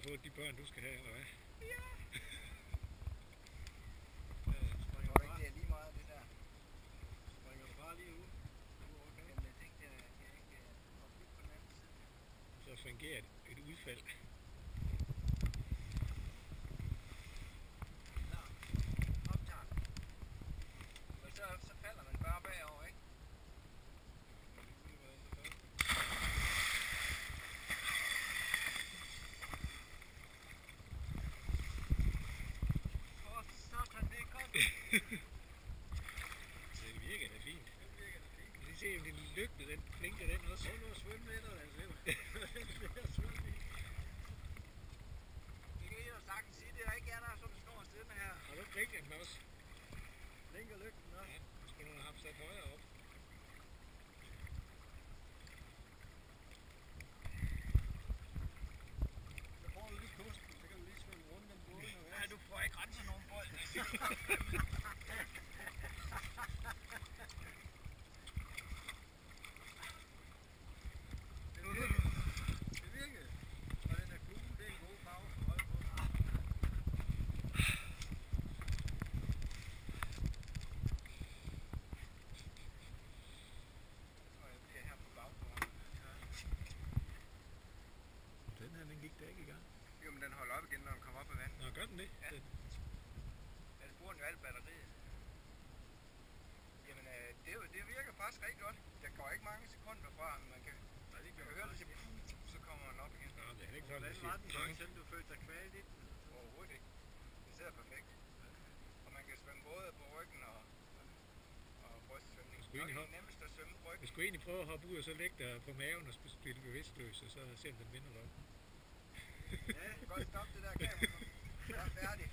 fået de børn, du skal have, eller hvad? Ja. Tror du ikke, det er lige meget det der? Springer du bare lige ud? Okay. Jamen, jeg tænkte, jeg ikke hoppe lidt på den anden side. Så fungerer et udfald. Nå, optager. Og så falder man bare bagover, ikke? Åh, sådan, det er godt. Det virker da fint. Det virker da fint. Kan I se, om det lygte, den blinker den også? Prøv nu at svømme lidt, altså. Det kan I jo sagtens sige, det er ikke jer, der er sådan en stor stemme her. Har du blinket den også? Blinker lygten også. Ja, så skulle du have ham sat højere op. Så får du lige kusten, så kan du lige svømme rundt om båden. Nej, du får ikke renset nogen bold. Det virkede. Og den er gul, det er en god farve for holde på. Og jeg bliver her på baggården. Den her, den gik da ikke i gang. Jo, men den holder op igen, når den kommer op af vand. Nå, gør den det? Ja. Den, Ja, det bruger den jo alt batteriet. Jamen, det virker faktisk rigtig godt. Der går ikke mange sekunder fra, man kan høre det til så kommer den op igen. nå, det er ikke sådan, Hvordan det var den så, siger. selvom du følte dig kvalt i den? Overhovedet ikke. Det sidder perfekt. Og man kan svømme både på ryggen og brystsvømning. Skulle Det er egentlig nok det nemmeste at svømme på Vi ryggen. skulle egentlig prøve at hoppe ud og så lægge dig på maven og spille bevidstløs, og så se om den vinder dig op. Ja, godt stoppe det der kamera. Jeg er færdig.